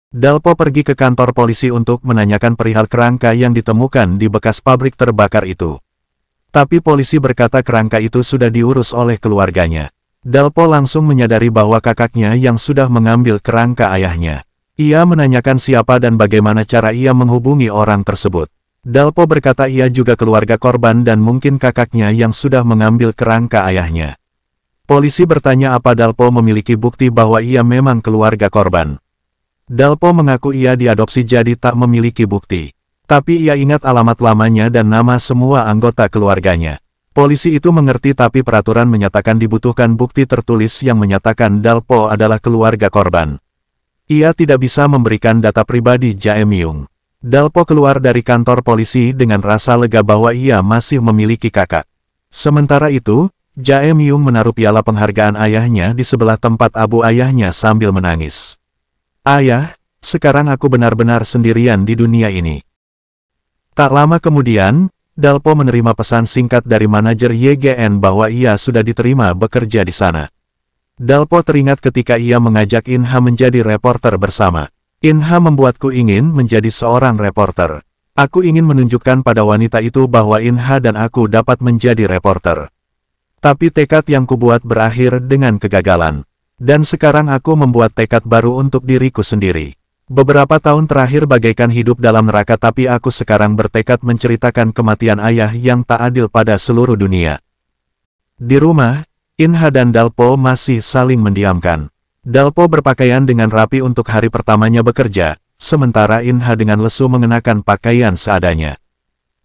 Dalpo pergi ke kantor polisi untuk menanyakan perihal kerangka yang ditemukan di bekas pabrik terbakar itu. Tapi polisi berkata kerangka itu sudah diurus oleh keluarganya. Dalpo langsung menyadari bahwa kakaknya yang sudah mengambil kerangka ayahnya. Ia menanyakan siapa dan bagaimana cara ia menghubungi orang tersebut. Dalpo berkata ia juga keluarga korban dan mungkin kakaknya yang sudah mengambil kerangka ayahnya. Polisi bertanya apa Dalpo memiliki bukti bahwa ia memang keluarga korban. Dalpo mengaku ia diadopsi jadi tak memiliki bukti. Tapi ia ingat alamat lamanya dan nama semua anggota keluarganya. Polisi itu mengerti tapi peraturan menyatakan dibutuhkan bukti tertulis yang menyatakan Dalpo adalah keluarga korban. Ia tidak bisa memberikan data pribadi Jae Myung. Dalpo keluar dari kantor polisi dengan rasa lega bahwa ia masih memiliki kakak. Sementara itu, Jae Myung menaruh piala penghargaan ayahnya di sebelah tempat abu ayahnya sambil menangis. Ayah, sekarang aku benar-benar sendirian di dunia ini. Tak lama kemudian, Dalpo menerima pesan singkat dari manajer YGN bahwa ia sudah diterima bekerja di sana. Dalpo teringat ketika ia mengajak In-ha menjadi reporter bersama. In-ha membuatku ingin menjadi seorang reporter. Aku ingin menunjukkan pada wanita itu bahwa In-ha dan aku dapat menjadi reporter. Tapi tekad yang kubuat berakhir dengan kegagalan. Dan sekarang aku membuat tekad baru untuk diriku sendiri. Beberapa tahun terakhir bagaikan hidup dalam neraka tapi aku sekarang bertekad menceritakan kematian ayah yang tak adil pada seluruh dunia. Di rumah, In-ha dan Dalpo masih saling mendiamkan. Dalpo berpakaian dengan rapi untuk hari pertamanya bekerja, sementara In-ha dengan lesu mengenakan pakaian seadanya.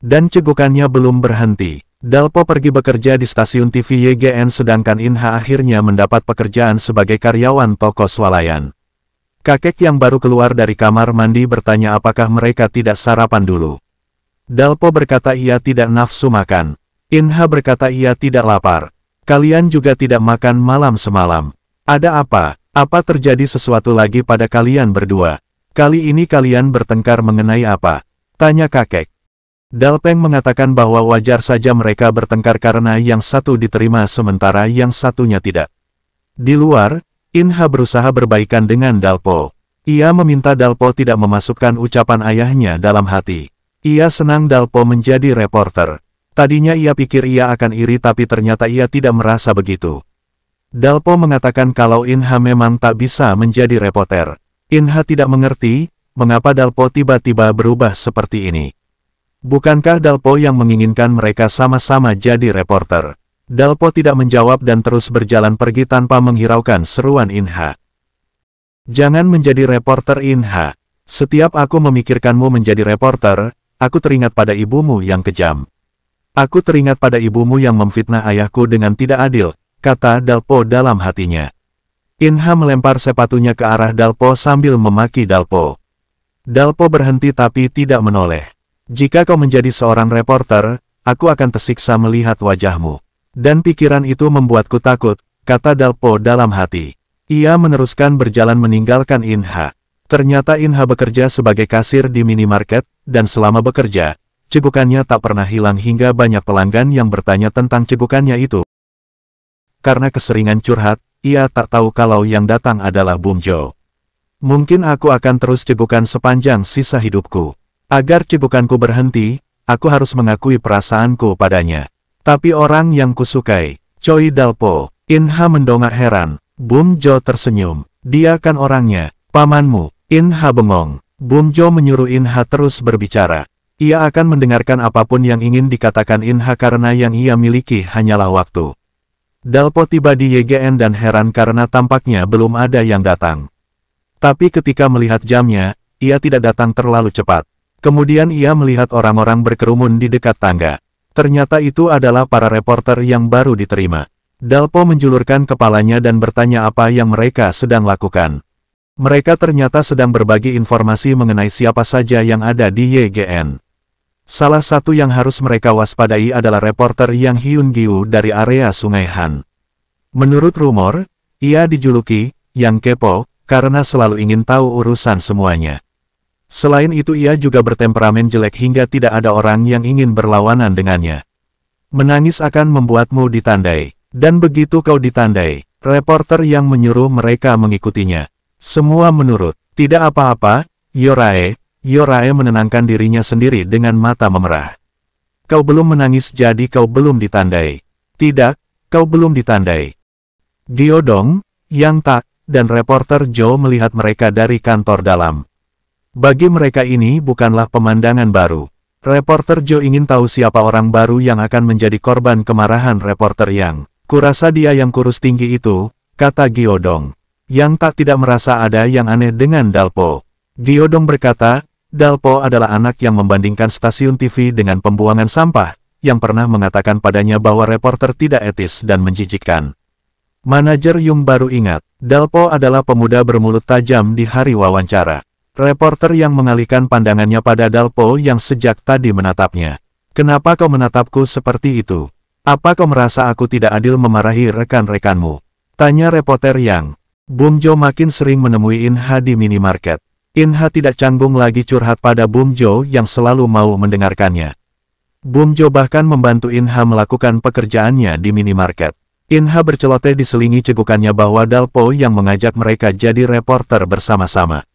Dan cegukannya belum berhenti. Dalpo pergi bekerja di stasiun TV YGN sedangkan In-ha akhirnya mendapat pekerjaan sebagai karyawan toko swalayan. Kakek yang baru keluar dari kamar mandi bertanya apakah mereka tidak sarapan dulu. Dalpo berkata ia tidak nafsu makan. In-ha berkata ia tidak lapar. Kalian juga tidak makan malam semalam. Ada apa? Apa terjadi sesuatu lagi pada kalian berdua? Kali ini kalian bertengkar mengenai apa? Tanya kakek. Dalpeng mengatakan bahwa wajar saja mereka bertengkar karena yang satu diterima sementara yang satunya tidak. Di luar, In-ha berusaha berbaikan dengan Dalpo. Ia meminta Dalpo tidak memasukkan ucapan ayahnya dalam hati. Ia senang Dalpo menjadi reporter. Tadinya ia pikir ia akan iri tapi ternyata ia tidak merasa begitu. Dalpo mengatakan kalau In-ha memang tak bisa menjadi reporter. In-ha tidak mengerti, mengapa Dalpo tiba-tiba berubah seperti ini. Bukankah Dalpo yang menginginkan mereka sama-sama jadi reporter? Dalpo tidak menjawab dan terus berjalan pergi tanpa menghiraukan seruan In-ha. Jangan menjadi reporter In-ha. Setiap aku memikirkanmu menjadi reporter, aku teringat pada ibumu yang kejam. Aku teringat pada ibumu yang memfitnah ayahku dengan tidak adil, kata Dalpo dalam hatinya. In-ha melempar sepatunya ke arah Dalpo sambil memaki Dalpo. Dalpo berhenti tapi tidak menoleh. Jika kau menjadi seorang reporter, aku akan tersiksa melihat wajahmu. Dan pikiran itu membuatku takut, kata Dalpo dalam hati. Ia meneruskan berjalan meninggalkan In-ha. Ternyata In-ha bekerja sebagai kasir di minimarket, dan selama bekerja, cegukannya tak pernah hilang hingga banyak pelanggan yang bertanya tentang cegukannya itu. Karena keseringan curhat, ia tak tahu kalau yang datang adalah Bum Jo. Mungkin aku akan terus cegukan sepanjang sisa hidupku. Agar cegukanku berhenti, aku harus mengakui perasaanku padanya. Tapi orang yang kusukai, Choi Dalpo. In-ha mendongak heran. Bum Jo tersenyum. Dia kan orangnya, pamanmu. In-ha bengong. Bum Jo menyuruh In-ha terus berbicara. Ia akan mendengarkan apapun yang ingin dikatakan In-ha karena yang ia miliki hanyalah waktu. Dalpo tiba di YGN dan heran karena tampaknya belum ada yang datang. Tapi ketika melihat jamnya, ia tidak datang terlalu cepat. Kemudian ia melihat orang-orang berkerumun di dekat tangga. Ternyata itu adalah para reporter yang baru diterima. Dalpo menjulurkan kepalanya dan bertanya apa yang mereka sedang lakukan. Mereka ternyata sedang berbagi informasi mengenai siapa saja yang ada di YGN. Salah satu yang harus mereka waspadai adalah reporter Yang Hyun Gyu dari area Sungai Han. Menurut rumor, ia dijuluki Yang Kepo karena selalu ingin tahu urusan semuanya. Selain itu ia juga bertemperamen jelek hingga tidak ada orang yang ingin berlawanan dengannya. Menangis akan membuatmu ditandai. Dan begitu kau ditandai, reporter yang menyuruh mereka mengikutinya. Semua menurut. Tidak apa-apa, Yorae. Yorae menenangkan dirinya sendiri dengan mata memerah. Kau belum menangis jadi kau belum ditandai. Tidak, kau belum ditandai. Gyodong, Yang Tak, dan reporter Joe melihat mereka dari kantor dalam. Bagi mereka ini bukanlah pemandangan baru. Reporter Joe ingin tahu siapa orang baru yang akan menjadi korban kemarahan reporter Yang. Kurasa dia yang kurus tinggi itu, kata Gyodong. Yang Tak tidak merasa ada yang aneh dengan Dalpo. Gyodong berkata, Dalpo adalah anak yang membandingkan stasiun TV dengan pembuangan sampah, yang pernah mengatakan padanya bahwa reporter tidak etis dan menjijikkan. Manajer Yung baru ingat, Dalpo adalah pemuda bermulut tajam di hari wawancara. Reporter yang mengalihkan pandangannya pada Dalpo yang sejak tadi menatapnya. Kenapa kau menatapku seperti itu? Apa kau merasa aku tidak adil memarahi rekan-rekanmu? Tanya reporter Yang. Bum Jo makin sering menemui Inha di minimarket. Inha tidak canggung lagi curhat pada Bum Jo yang selalu mau mendengarkannya. Bum Jo bahkan membantu Inha melakukan pekerjaannya di minimarket. Inha berceloteh diselingi cegukannya bahwa Dalpo yang mengajak mereka jadi reporter bersama-sama.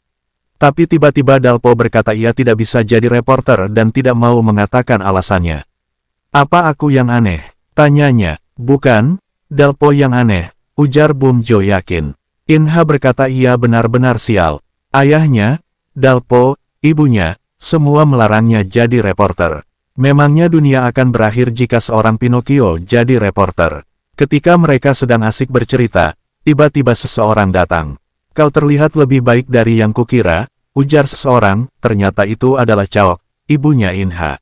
Tapi tiba-tiba Dalpo berkata ia tidak bisa jadi reporter dan tidak mau mengatakan alasannya. Apa aku yang aneh? Tanyanya. Bukan, Dalpo yang aneh, ujar Bum Jo yakin. Inha berkata ia benar-benar sial. Ayahnya, Dalpo, ibunya, semua melarangnya jadi reporter. Memangnya dunia akan berakhir jika seorang Pinocchio jadi reporter. Ketika mereka sedang asik bercerita, tiba-tiba seseorang datang. Kau terlihat lebih baik dari yang kukira, ujar seseorang, ternyata itu adalah Chaok, ibunya Inha.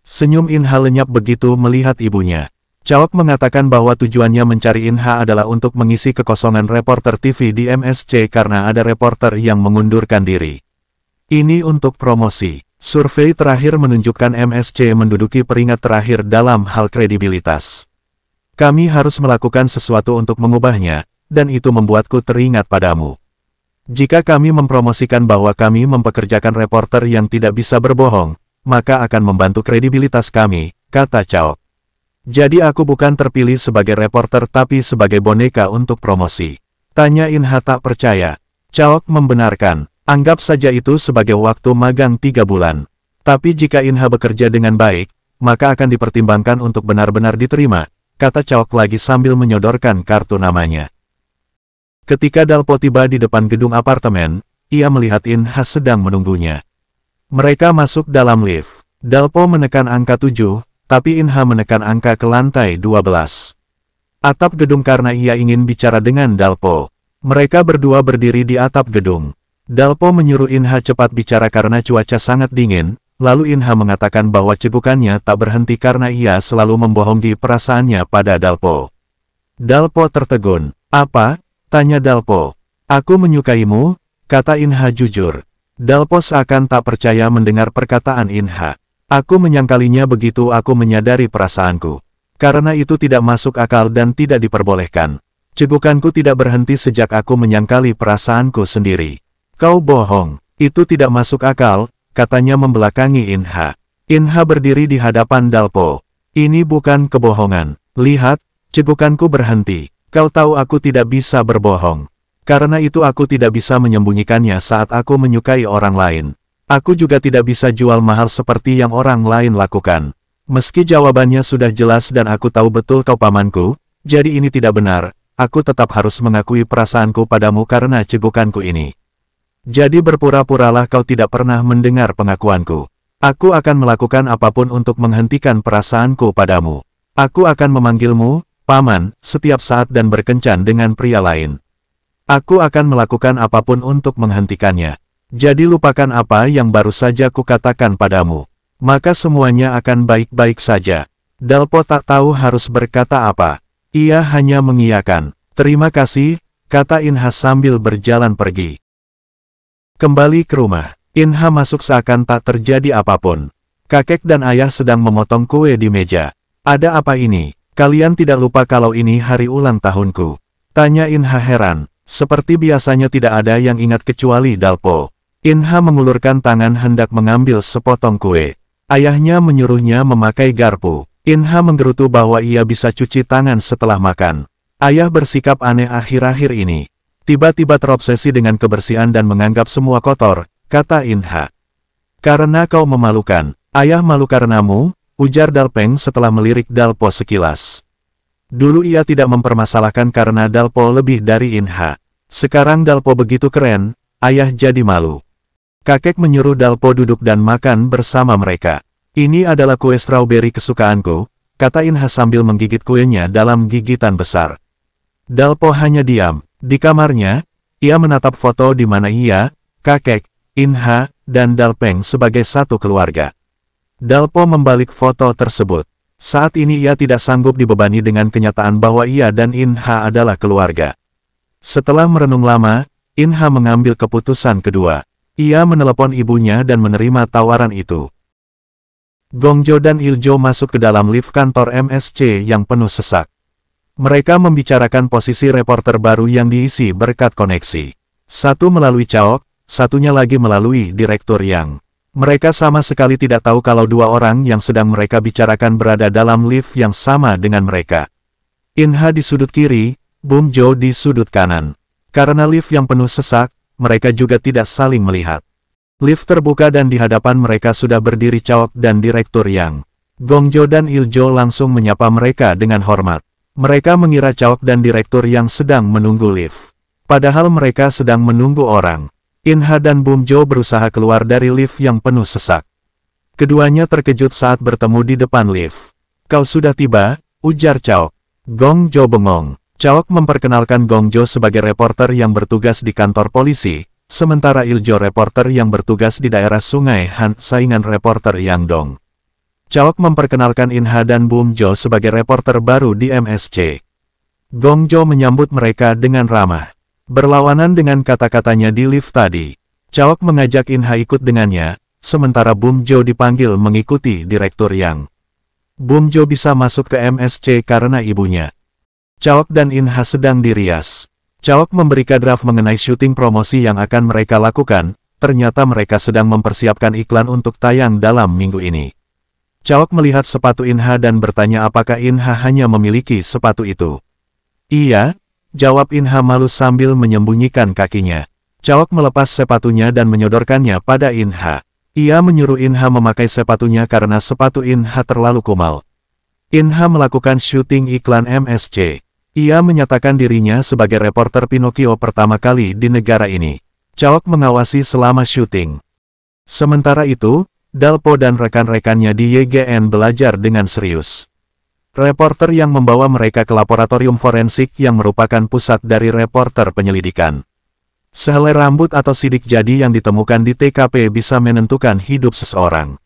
Senyum Inha lenyap begitu melihat ibunya. Chaok mengatakan bahwa tujuannya mencari Inha adalah untuk mengisi kekosongan reporter TV di MSC karena ada reporter yang mengundurkan diri. Ini untuk promosi. Survei terakhir menunjukkan MSC menduduki peringkat terakhir dalam hal kredibilitas. Kami harus melakukan sesuatu untuk mengubahnya, dan itu membuatku teringat padamu. Jika kami mempromosikan bahwa kami mempekerjakan reporter yang tidak bisa berbohong, maka akan membantu kredibilitas kami, kata Chaok. Jadi aku bukan terpilih sebagai reporter tapi sebagai boneka untuk promosi. Tanya Inha tak percaya. Chaok membenarkan, anggap saja itu sebagai waktu magang 3 bulan. Tapi jika Inha bekerja dengan baik, maka akan dipertimbangkan untuk benar-benar diterima, kata Chaok lagi sambil menyodorkan kartu namanya. Ketika Dalpo tiba di depan gedung apartemen, ia melihat Inha sedang menunggunya. Mereka masuk dalam lift. Dalpo menekan angka 7, tapi Inha menekan angka ke lantai 12. Atap gedung karena ia ingin bicara dengan Dalpo. Mereka berdua berdiri di atap gedung. Dalpo menyuruh Inha cepat bicara karena cuaca sangat dingin, lalu Inha mengatakan bahwa cegukannya tak berhenti karena ia selalu membohongi perasaannya pada Dalpo. Dalpo tertegun. Apa? Tanya Dalpo. Aku menyukaimu, kata Inha jujur. Dalpo seakan tak percaya mendengar perkataan Inha. Aku menyangkalinya begitu aku menyadari perasaanku. Karena itu tidak masuk akal dan tidak diperbolehkan. Cegukanku tidak berhenti sejak aku menyangkali perasaanku sendiri. Kau bohong. Itu tidak masuk akal, katanya membelakangi Inha. Inha berdiri di hadapan Dalpo. Ini bukan kebohongan. Lihat, cegukanku berhenti. Kau tahu aku tidak bisa berbohong. Karena itu aku tidak bisa menyembunyikannya saat aku menyukai orang lain. Aku juga tidak bisa jual mahal seperti yang orang lain lakukan. Meski jawabannya sudah jelas dan aku tahu betul kau pamanku, jadi ini tidak benar, aku tetap harus mengakui perasaanku padamu karena cegukanku ini. Jadi berpura-puralah kau tidak pernah mendengar pengakuanku. Aku akan melakukan apapun untuk menghentikan perasaanku padamu. Aku akan memanggilmu Paman, setiap saat dan berkencan dengan pria lain. Aku akan melakukan apapun untuk menghentikannya. Jadi lupakan apa yang baru saja kukatakan padamu. Maka semuanya akan baik-baik saja. Dalpo tak tahu harus berkata apa. Ia hanya mengiyakan. Terima kasih, kata Inha sambil berjalan pergi. Kembali ke rumah, Inha masuk seakan tak terjadi apapun. Kakek dan ayah sedang memotong kue di meja. Ada apa ini? Kalian tidak lupa kalau ini hari ulang tahunku? Tanya Inha heran. Seperti biasanya tidak ada yang ingat kecuali Dalpo. Inha mengulurkan tangan hendak mengambil sepotong kue. Ayahnya menyuruhnya memakai garpu. Inha menggerutu bahwa ia bisa cuci tangan setelah makan. Ayah bersikap aneh akhir-akhir ini. Tiba-tiba terobsesi dengan kebersihan dan menganggap semua kotor, kata Inha. Karena kau memalukan, ayah malu karenamu, ujar Dalpeng setelah melirik Dalpo sekilas. Dulu ia tidak mempermasalahkan karena Dalpo lebih dari Inha. Sekarang Dalpo begitu keren, ayah jadi malu. Kakek menyuruh Dalpo duduk dan makan bersama mereka. Ini adalah kue strawberry kesukaanku, kata Inha sambil menggigit kuenya dalam gigitan besar. Dalpo hanya diam. Di kamarnya, ia menatap foto di mana ia, kakek, Inha, dan Dalpeng sebagai satu keluarga. Dalpo membalik foto tersebut. Saat ini ia tidak sanggup dibebani dengan kenyataan bahwa ia dan Inha adalah keluarga. Setelah merenung lama, Inha mengambil keputusan kedua. Ia menelepon ibunya dan menerima tawaran itu. Gongjo dan Iljo masuk ke dalam lift kantor MSC yang penuh sesak. Mereka membicarakan posisi reporter baru yang diisi berkat koneksi. Satu melalui Chaok, satunya lagi melalui Direktur Yang. Mereka sama sekali tidak tahu kalau dua orang yang sedang mereka bicarakan berada dalam lift yang sama dengan mereka. Inha di sudut kiri, Bum Jo di sudut kanan. Karena lift yang penuh sesak, mereka juga tidak saling melihat. Lift terbuka dan di hadapan mereka sudah berdiri Chaok dan Direktur Yang. Gongjo dan Iljo langsung menyapa mereka dengan hormat. Mereka mengira Chaok dan Direktur Yang sedang menunggu lift. Padahal mereka sedang menunggu orang. Inha dan Bum Jo berusaha keluar dari lift yang penuh sesak. Keduanya terkejut saat bertemu di depan lift. Kau sudah tiba, ujar Chaok. Gongjo bengong. Chaok memperkenalkan Gongjo sebagai reporter yang bertugas di kantor polisi, sementara Iljo reporter yang bertugas di daerah Sungai Han, saingan reporter Yang Dong. Chaok memperkenalkan Inha dan Bum Jo sebagai reporter baru di MSC. Gongjo menyambut mereka dengan ramah. Berlawanan dengan kata-katanya di lift tadi. Chaok mengajak Inha ikut dengannya, sementara Bum Jo dipanggil mengikuti Direktur Yang. Bum Jo bisa masuk ke MSC karena ibunya. Chaok dan Inha sedang dirias. Chaok memberi draft mengenai syuting promosi yang akan mereka lakukan, ternyata mereka sedang mempersiapkan iklan untuk tayang dalam minggu ini. Chaok melihat sepatu Inha dan bertanya apakah Inha hanya memiliki sepatu itu. Iya, jawab Inha malu sambil menyembunyikan kakinya. Chaok melepas sepatunya dan menyodorkannya pada Inha. Ia menyuruh Inha memakai sepatunya karena sepatu Inha terlalu kumal. Inha melakukan syuting iklan MSC. Ia menyatakan dirinya sebagai reporter Pinocchio pertama kali di negara ini. Chaok mengawasi selama syuting. Sementara itu, Dalpo dan rekan-rekannya di YGN belajar dengan serius. Reporter yang membawa mereka ke laboratorium forensik yang merupakan pusat dari reporter penyelidikan. Sehelai rambut atau sidik jari yang ditemukan di TKP bisa menentukan hidup seseorang.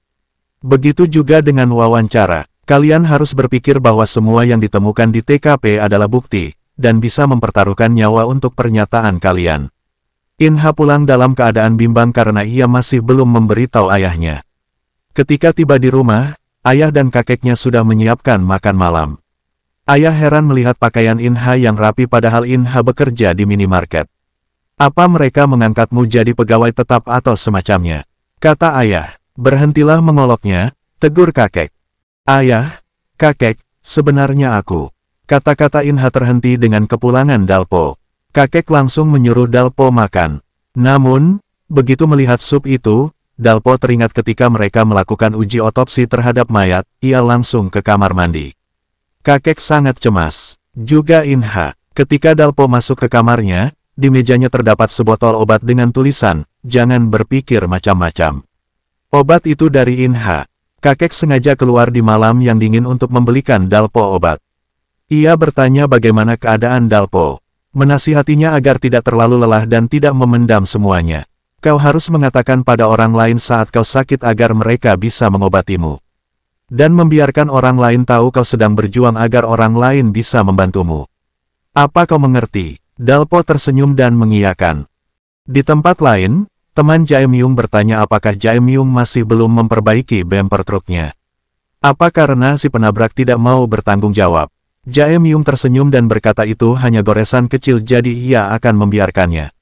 Begitu juga dengan wawancara, kalian harus berpikir bahwa semua yang ditemukan di TKP adalah bukti, dan bisa mempertaruhkan nyawa untuk pernyataan kalian. Inha pulang dalam keadaan bimbang karena ia masih belum memberitahu ayahnya. Ketika tiba di rumah, ayah dan kakeknya sudah menyiapkan makan malam. Ayah heran melihat pakaian Inha yang rapi padahal Inha bekerja di minimarket. Apa mereka mengangkatmu jadi pegawai tetap atau semacamnya? Kata ayah. Berhentilah mengoloknya, tegur kakek. Ayah, kakek, sebenarnya aku. Kata-kata Inha terhenti dengan kepulangan Dalpo. Kakek langsung menyuruh Dalpo makan. Namun, begitu melihat sup itu, Dalpo teringat ketika mereka melakukan uji otopsi terhadap mayat, ia langsung ke kamar mandi. Kakek sangat cemas. Juga Inha. Ketika Dalpo masuk ke kamarnya, di mejanya terdapat sebotol obat dengan tulisan, jangan berpikir macam-macam. Obat itu dari Inha. Kakek sengaja keluar di malam yang dingin untuk membelikan Dalpo obat. Ia bertanya bagaimana keadaan Dalpo. Menasihatinya agar tidak terlalu lelah dan tidak memendam semuanya. Kau harus mengatakan pada orang lain saat kau sakit agar mereka bisa mengobatimu. Dan membiarkan orang lain tahu kau sedang berjuang agar orang lain bisa membantumu. Apa kau mengerti? Dalpo tersenyum dan mengiyakan. Di tempat lain, teman Jae-myung bertanya apakah Jae-myung masih belum memperbaiki bumper truknya. Apa karena si penabrak tidak mau bertanggung jawab? Jae-myung tersenyum dan berkata itu hanya goresan kecil jadi ia akan membiarkannya.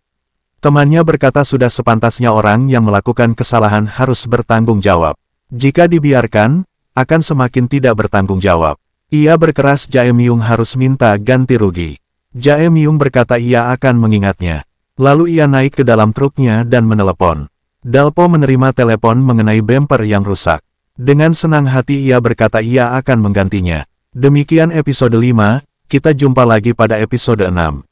Temannya berkata sudah sepantasnya orang yang melakukan kesalahan harus bertanggung jawab. Jika dibiarkan, akan semakin tidak bertanggung jawab. Ia berkeras Jae-myung harus minta ganti rugi. Jae Myung berkata ia akan mengingatnya. Lalu ia naik ke dalam truknya dan menelepon. Dalpo menerima telepon mengenai bumper yang rusak. Dengan senang hati ia berkata ia akan menggantinya. Demikian episode 5, kita jumpa lagi pada episode 6.